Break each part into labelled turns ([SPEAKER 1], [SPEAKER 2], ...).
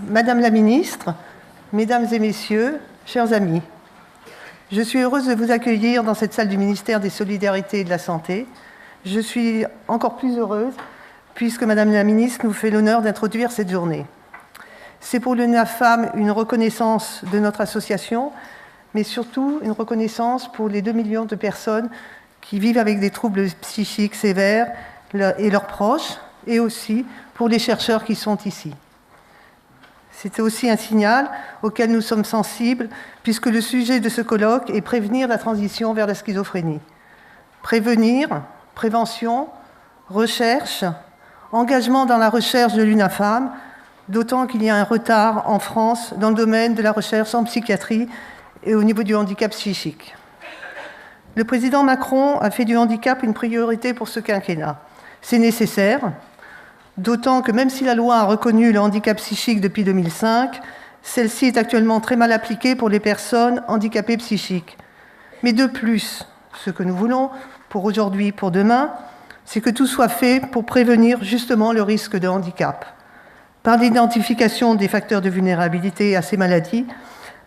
[SPEAKER 1] Madame la Ministre, Mesdames et Messieurs, chers amis, je suis heureuse de vous accueillir dans cette salle du ministère des Solidarités et de la Santé. Je suis encore plus heureuse puisque Madame la Ministre nous fait l'honneur d'introduire cette journée. C'est pour l'UNAFAM une reconnaissance de notre association, mais surtout une reconnaissance pour les 2 millions de personnes qui vivent avec des troubles psychiques sévères et leurs proches, et aussi pour les chercheurs qui sont ici. C'est aussi un signal auquel nous sommes sensibles, puisque le sujet de ce colloque est prévenir la transition vers la schizophrénie. Prévenir, prévention, recherche, engagement dans la recherche de l'UNAFAM, d'autant qu'il y a un retard en France dans le domaine de la recherche en psychiatrie et au niveau du handicap psychique. Le président Macron a fait du handicap une priorité pour ce quinquennat. C'est nécessaire, d'autant que même si la loi a reconnu le handicap psychique depuis 2005, celle-ci est actuellement très mal appliquée pour les personnes handicapées psychiques. Mais de plus, ce que nous voulons pour aujourd'hui, pour demain, c'est que tout soit fait pour prévenir justement le risque de handicap, par l'identification des facteurs de vulnérabilité à ces maladies,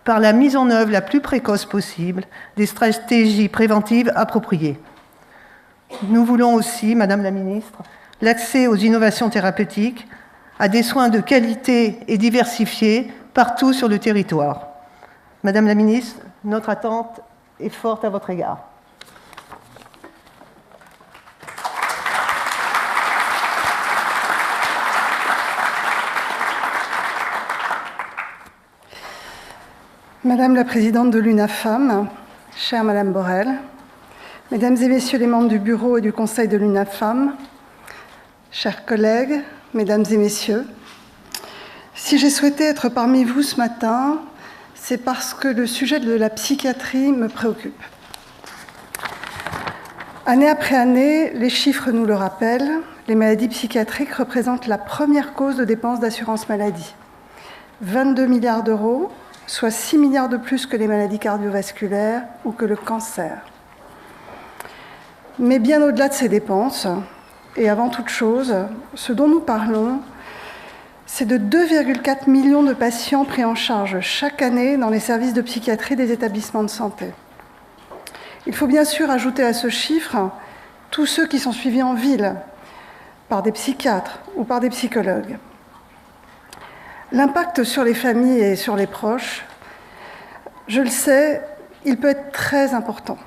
[SPEAKER 1] par la mise en œuvre la plus précoce possible des stratégies préventives appropriées. Nous voulons aussi, Madame la Ministre, l'accès aux innovations thérapeutiques, à des soins de qualité et diversifiés partout sur le territoire. Madame la Ministre, notre attente est forte à votre égard.
[SPEAKER 2] Madame la présidente de l'UNAFAM, chère Madame Borel, Mesdames et Messieurs les membres du bureau et du conseil de l'UNAFAM, chers collègues, Mesdames et Messieurs, si j'ai souhaité être parmi vous ce matin, c'est parce que le sujet de la psychiatrie me préoccupe. Année après année, les chiffres nous le rappellent, les maladies psychiatriques représentent la première cause de dépenses d'assurance maladie. 22 milliards d'euros, soit 6 milliards de plus que les maladies cardiovasculaires ou que le cancer. Mais bien au-delà de ces dépenses, et avant toute chose, ce dont nous parlons, c'est de 2,4 millions de patients pris en charge chaque année dans les services de psychiatrie des établissements de santé. Il faut bien sûr ajouter à ce chiffre tous ceux qui sont suivis en ville par des psychiatres ou par des psychologues. L'impact sur les familles et sur les proches, je le sais, il peut être très important.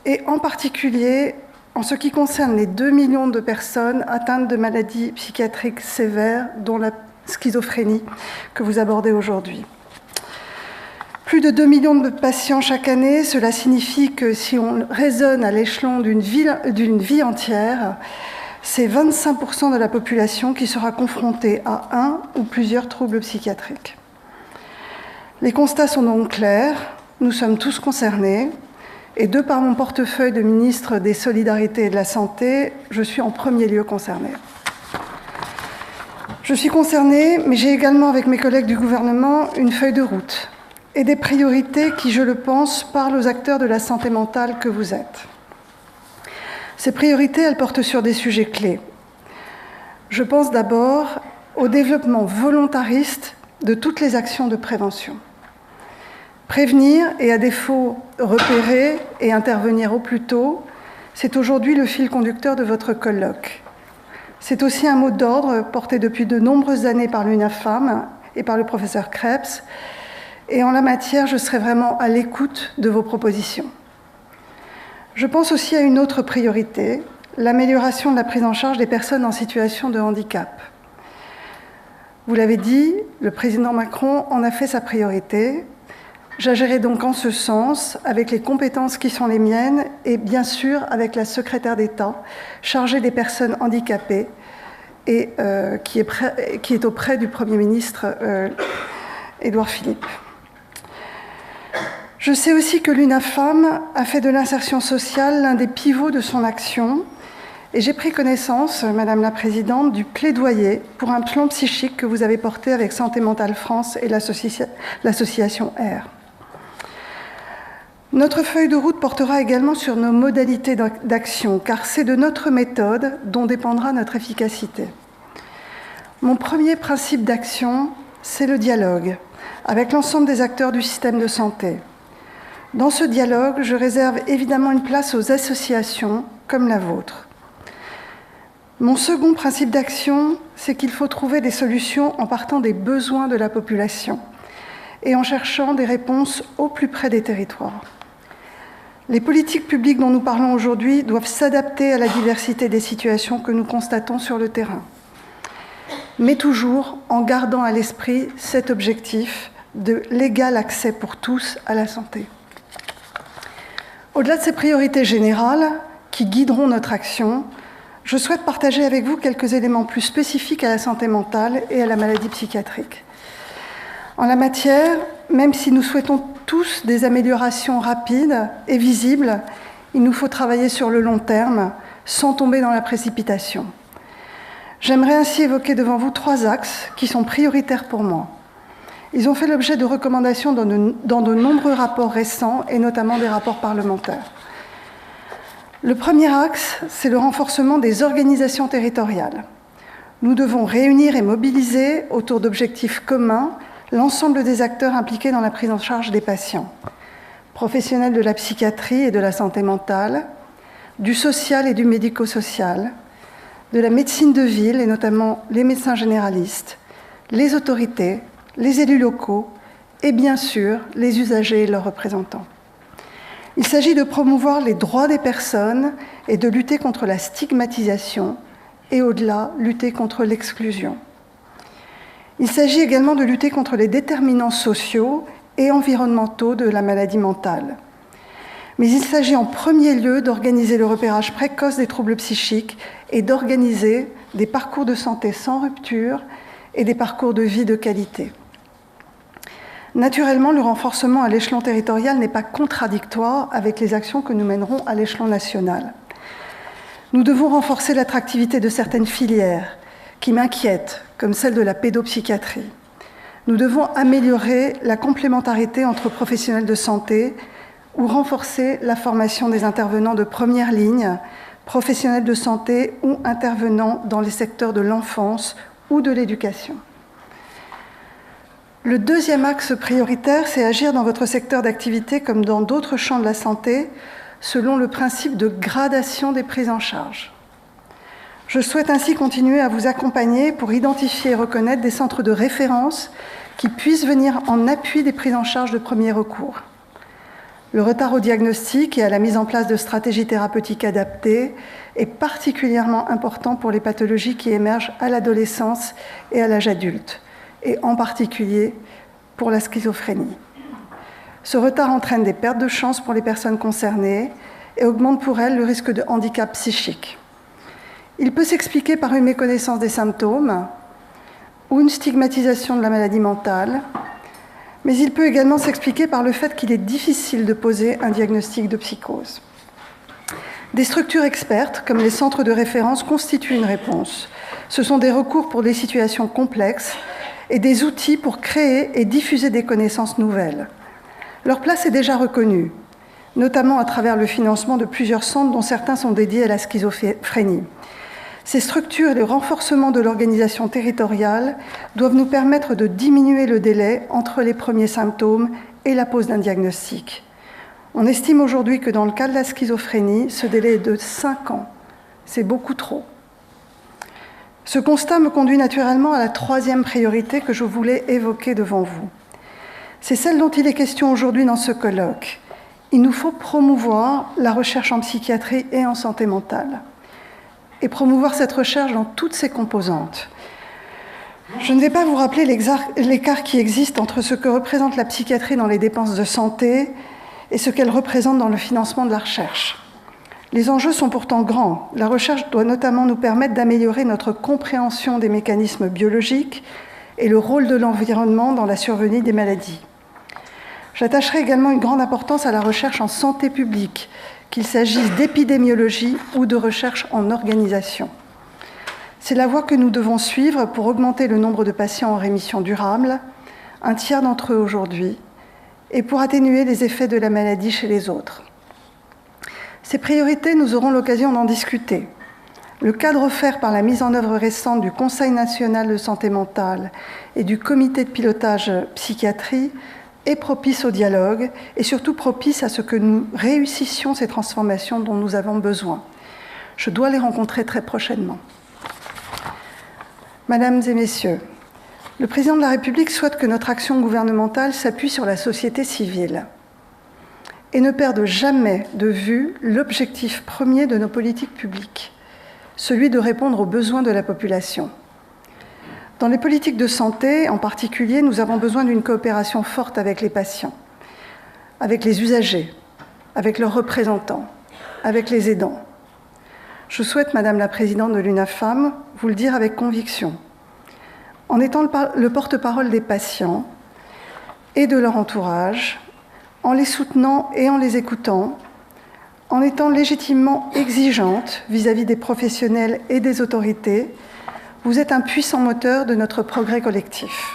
[SPEAKER 2] Et en particulier, en ce qui concerne les 2 millions de personnes atteintes de maladies psychiatriques sévères, dont la schizophrénie que vous abordez aujourd'hui. Plus de 2 millions de patients chaque année, cela signifie que si on raisonne à l'échelon d'une vie entière, c'est 25% de la population qui sera confrontée à un ou plusieurs troubles psychiatriques. Les constats sont donc clairs, nous sommes tous concernés, et de par mon portefeuille de ministre des Solidarités et de la Santé, je suis en premier lieu concernée. Je suis concernée, mais j'ai également avec mes collègues du gouvernement une feuille de route et des priorités qui, je le pense, parlent aux acteurs de la santé mentale que vous êtes. Ces priorités, elles portent sur des sujets clés. Je pense d'abord au développement volontariste de toutes les actions de prévention. Prévenir et, à défaut, repérer et intervenir au plus tôt, c'est aujourd'hui le fil conducteur de votre colloque. C'est aussi un mot d'ordre porté depuis de nombreuses années par l'UNAFAM et par le professeur Krebs, et en la matière, je serai vraiment à l'écoute de vos propositions. Je pense aussi à une autre priorité, l'amélioration de la prise en charge des personnes en situation de handicap. Vous l'avez dit, le président Macron en a fait sa priorité. J'agirai donc en ce sens avec les compétences qui sont les miennes et bien sûr avec la secrétaire d'État chargée des personnes handicapées et qui est auprès du Premier ministre Édouard Philippe. Je sais aussi que l'UNAFAM a fait de l'insertion sociale l'un des pivots de son action et j'ai pris connaissance, Madame la Présidente, du plaidoyer pour un plan psychique que vous avez porté avec Santé Mentale France et l'association R. Notre feuille de route portera également sur nos modalités d'action, car c'est de notre méthode dont dépendra notre efficacité. Mon premier principe d'action, c'est le dialogue avec l'ensemble des acteurs du système de santé. Dans ce dialogue, je réserve évidemment une place aux associations comme la vôtre. Mon second principe d'action, c'est qu'il faut trouver des solutions en partant des besoins de la population et en cherchant des réponses au plus près des territoires. Les politiques publiques dont nous parlons aujourd'hui doivent s'adapter à la diversité des situations que nous constatons sur le terrain, mais toujours en gardant à l'esprit cet objectif de l'égal accès pour tous à la santé. Au-delà de ces priorités générales qui guideront notre action, je souhaite partager avec vous quelques éléments plus spécifiques à la santé mentale et à la maladie psychiatrique. En la matière, même si nous souhaitons tous des améliorations rapides et visibles, il nous faut travailler sur le long terme, sans tomber dans la précipitation. J'aimerais ainsi évoquer devant vous 3 axes qui sont prioritaires pour moi. Ils ont fait l'objet de recommandations dans de nombreux rapports récents, et notamment des rapports parlementaires. Le premier axe, c'est le renforcement des organisations territoriales. Nous devons réunir et mobiliser autour d'objectifs communs l'ensemble des acteurs impliqués dans la prise en charge des patients, professionnels de la psychiatrie et de la santé mentale, du social et du médico-social, de la médecine de ville et notamment les médecins généralistes, les autorités, les élus locaux et bien sûr les usagers et leurs représentants. Il s'agit de promouvoir les droits des personnes et de lutter contre la stigmatisation et au-delà, lutter contre l'exclusion. Il s'agit également de lutter contre les déterminants sociaux et environnementaux de la maladie mentale. Mais il s'agit en premier lieu d'organiser le repérage précoce des troubles psychiques et d'organiser des parcours de santé sans rupture et des parcours de vie de qualité. Naturellement, le renforcement à l'échelon territorial n'est pas contradictoire avec les actions que nous mènerons à l'échelon national. Nous devons renforcer l'attractivité de certaines filières qui m'inquiètent, comme celle de la pédopsychiatrie. Nous devons améliorer la complémentarité entre professionnels de santé ou renforcer la formation des intervenants de première ligne, professionnels de santé ou intervenants dans les secteurs de l'enfance ou de l'éducation. Le deuxième axe prioritaire, c'est agir dans votre secteur d'activité comme dans d'autres champs de la santé, selon le principe de gradation des prises en charge. Je souhaite ainsi continuer à vous accompagner pour identifier et reconnaître des centres de référence qui puissent venir en appui des prises en charge de premier recours. Le retard au diagnostic et à la mise en place de stratégies thérapeutiques adaptées est particulièrement important pour les pathologies qui émergent à l'adolescence et à l'âge adulte, et en particulier pour la schizophrénie. Ce retard entraîne des pertes de chance pour les personnes concernées et augmente pour elles le risque de handicap psychique. Il peut s'expliquer par une méconnaissance des symptômes ou une stigmatisation de la maladie mentale, mais il peut également s'expliquer par le fait qu'il est difficile de poser un diagnostic de psychose. Des structures expertes, comme les centres de référence, constituent une réponse. Ce sont des recours pour des situations complexes et des outils pour créer et diffuser des connaissances nouvelles. Leur place est déjà reconnue, notamment à travers le financement de plusieurs centres dont certains sont dédiés à la schizophrénie. Ces structures et le renforcement de l'organisation territoriale doivent nous permettre de diminuer le délai entre les premiers symptômes et la pose d'un diagnostic. On estime aujourd'hui que dans le cas de la schizophrénie, ce délai est de 5 ans. C'est beaucoup trop. Ce constat me conduit naturellement à la troisième priorité que je voulais évoquer devant vous. C'est celle dont il est question aujourd'hui dans ce colloque. Il nous faut promouvoir la recherche en psychiatrie et en santé mentale, et promouvoir cette recherche dans toutes ses composantes. Je ne vais pas vous rappeler l'écart qui existe entre ce que représente la psychiatrie dans les dépenses de santé et ce qu'elle représente dans le financement de la recherche. Les enjeux sont pourtant grands. La recherche doit notamment nous permettre d'améliorer notre compréhension des mécanismes biologiques et le rôle de l'environnement dans la survenue des maladies. J'attacherai également une grande importance à la recherche en santé publique, qu'il s'agisse d'épidémiologie ou de recherche en organisation. C'est la voie que nous devons suivre pour augmenter le nombre de patients en rémission durable, un tiers d'entre eux aujourd'hui, et pour atténuer les effets de la maladie chez les autres. Ces priorités, nous aurons l'occasion d'en discuter. Le cadre offert par la mise en œuvre récente du Conseil national de santé mentale et du comité de pilotage psychiatrie est propice au dialogue et surtout propice à ce que nous réussissions ces transformations dont nous avons besoin. Je dois les rencontrer très prochainement. Mesdames et messieurs, le président de la République souhaite que notre action gouvernementale s'appuie sur la société civile et ne perde jamais de vue l'objectif premier de nos politiques publiques, celui de répondre aux besoins de la population. Dans les politiques de santé, en particulier, nous avons besoin d'une coopération forte avec les patients, avec les usagers, avec leurs représentants, avec les aidants. Je souhaite, Madame la Présidente de l'UNAFAM, vous le dire avec conviction. En étant le porte-parole des patients et de leur entourage, en les soutenant et en les écoutant, en étant légitimement exigeante vis-à-vis des professionnels et des autorités, vous êtes un puissant moteur de notre progrès collectif.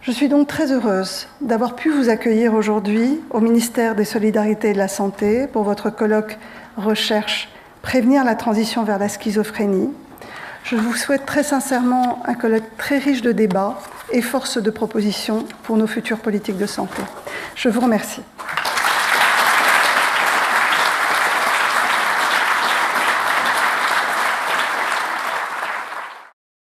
[SPEAKER 2] Je suis donc très heureuse d'avoir pu vous accueillir aujourd'hui au ministère des Solidarités et de la Santé pour votre colloque Recherche, prévenir la transition vers la schizophrénie. Je vous souhaite très sincèrement un colloque très riche de débats et force de propositions pour nos futures politiques de santé. Je vous remercie.